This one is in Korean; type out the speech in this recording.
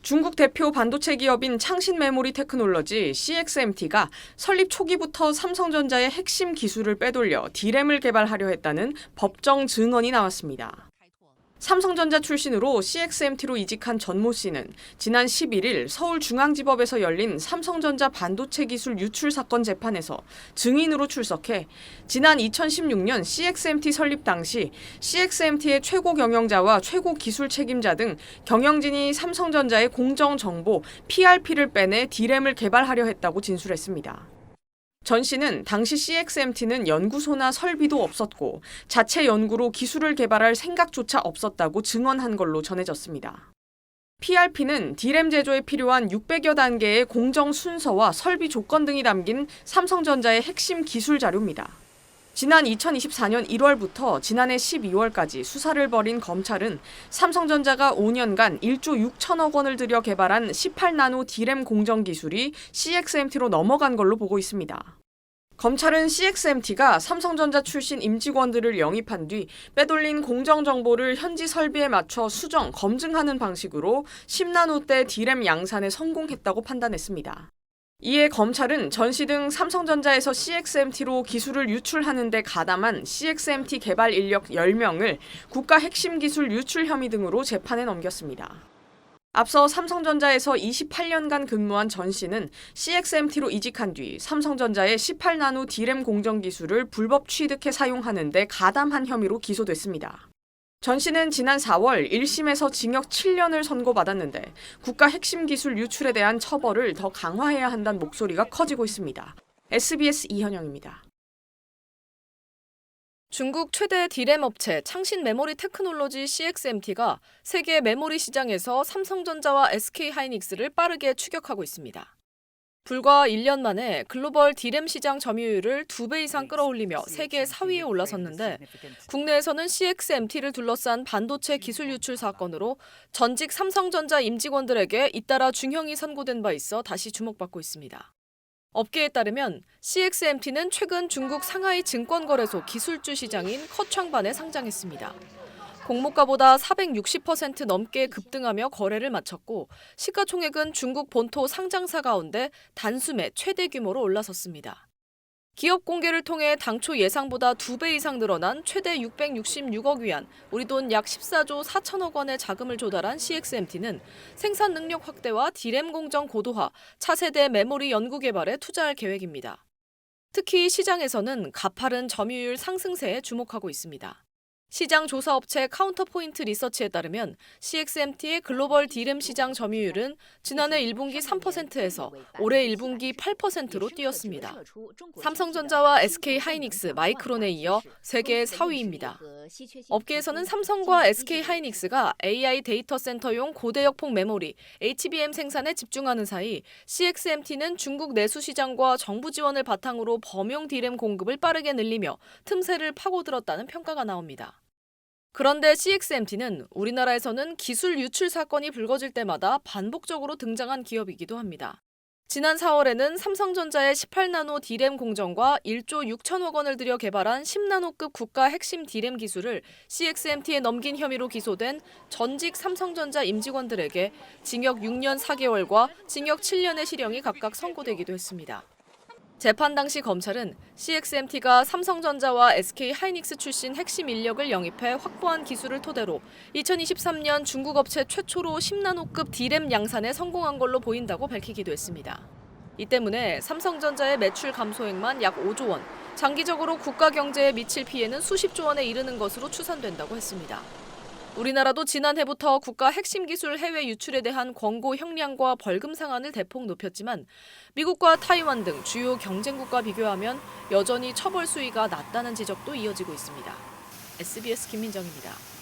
중국 대표 반도체 기업인 창신메모리 테크놀로지 CXMT가 설립 초기부터 삼성전자의 핵심 기술을 빼돌려 D램을 개발하려 했다는 법정 증언이 나왔습니다. 삼성전자 출신으로 CXMT로 이직한 전모 씨는 지난 11일 서울중앙지법에서 열린 삼성전자 반도체 기술 유출 사건 재판에서 증인으로 출석해 지난 2016년 CXMT 설립 당시 CXMT의 최고 경영자와 최고 기술 책임자 등 경영진이 삼성전자의 공정 정보 PRP를 빼내 D램을 개발하려 했다고 진술했습니다. 전 씨는 당시 CXMT는 연구소나 설비도 없었고 자체 연구로 기술을 개발할 생각조차 없었다고 증언한 걸로 전해졌습니다. PRP는 D램 제조에 필요한 600여 단계의 공정 순서와 설비 조건 등이 담긴 삼성전자의 핵심 기술 자료입니다. 지난 2024년 1월부터 지난해 12월까지 수사를 벌인 검찰은 삼성전자가 5년간 1조 6천억 원을 들여 개발한 18나노 D램 공정 기술이 CXMT로 넘어간 걸로 보고 있습니다. 검찰은 CXMT가 삼성전자 출신 임직원들을 영입한 뒤 빼돌린 공정 정보를 현지 설비에 맞춰 수정, 검증하는 방식으로 10나노대 D램 양산에 성공했다고 판단했습니다. 이에 검찰은 전 씨 등 삼성전자에서 CXMT로 기술을 유출하는 데 가담한 CXMT 개발 인력 10명을 국가 핵심 기술 유출 혐의 등으로 재판에 넘겼습니다. 앞서 삼성전자에서 28년간 근무한 전 씨는 CXMT로 이직한 뒤 삼성전자의 18나노 D램 공정 기술을 불법 취득해 사용하는 데 가담한 혐의로 기소됐습니다. 전 씨는 지난 4월 1심에서 징역 7년을 선고받았는데 국가 핵심 기술 유출에 대한 처벌을 더 강화해야 한다는 목소리가 커지고 있습니다. SBS 이현영입니다. 중국 최대 D램 업체 창신메모리 테크놀로지 CXMT가 세계 메모리 시장에서 삼성전자와 SK하이닉스를 빠르게 추격하고 있습니다. 불과 1년 만에 글로벌 D램 시장 점유율을 2배 이상 끌어올리며 세계 4위에 올라섰는데 국내에서는 CXMT를 둘러싼 반도체 기술 유출 사건으로 전직 삼성전자 임직원들에게 잇따라 중형이 선고된 바 있어 다시 주목받고 있습니다. 업계에 따르면 CXMT는 최근 중국 상하이 증권거래소 기술주 시장인 커창반에 상장했습니다. 공모가보다 460% 넘게 급등하며 거래를 마쳤고 시가총액은 중국 본토 상장사 가운데 단숨에 최대 규모로 올라섰습니다. 기업 공개를 통해 당초 예상보다 2배 이상 늘어난 최대 666억 위안, 우리 돈 약 14조 4천억 원의 자금을 조달한 CXMT는 생산 능력 확대와 D램 공정 고도화, 차세대 메모리 연구 개발에 투자할 계획입니다. 특히 시장에서는 가파른 점유율 상승세에 주목하고 있습니다. 시장 조사 업체 카운터포인트 리서치에 따르면 CXMT의 글로벌 D램 시장 점유율은 지난해 1분기 3%에서 올해 1분기 8%로 뛰었습니다. 삼성전자와 SK하이닉스, 마이크론에 이어 세계 4위입니다. 업계에서는 삼성과 SK하이닉스가 AI 데이터 센터용 고대역폭 메모리, HBM 생산에 집중하는 사이 CXMT는 중국 내수 시장과 정부 지원을 바탕으로 범용 D램 공급을 빠르게 늘리며 틈새를 파고들었다는 평가가 나옵니다. 그런데 CXMT는 우리나라에서는 기술 유출 사건이 불거질 때마다 반복적으로 등장한 기업이기도 합니다. 지난 4월에는 삼성전자의 18나노 D램 공정과 1조 6천억 원을 들여 개발한 10나노급 국가 핵심 D램 기술을 CXMT에 넘긴 혐의로 기소된 전직 삼성전자 임직원들에게 징역 6년 4개월과 징역 7년의 실형이 각각 선고되기도 했습니다. 재판 당시 검찰은 CXMT가 삼성전자와 SK하이닉스 출신 핵심 인력을 영입해 확보한 기술을 토대로 2023년 중국 업체 최초로 10나노급 D램 양산에 성공한 걸로 보인다고 밝히기도 했습니다. 이 때문에 삼성전자의 매출 감소액만 약 5조 원, 장기적으로 국가 경제에 미칠 피해는 수십조 원에 이르는 것으로 추산된다고 했습니다. 우리나라도 지난해부터 국가 핵심 기술 해외 유출에 대한 권고 형량과 벌금 상한을 대폭 높였지만 미국과 타이완 등 주요 경쟁국과 비교하면 여전히 처벌 수위가 낮다는 지적도 이어지고 있습니다. SBS 김민정입니다.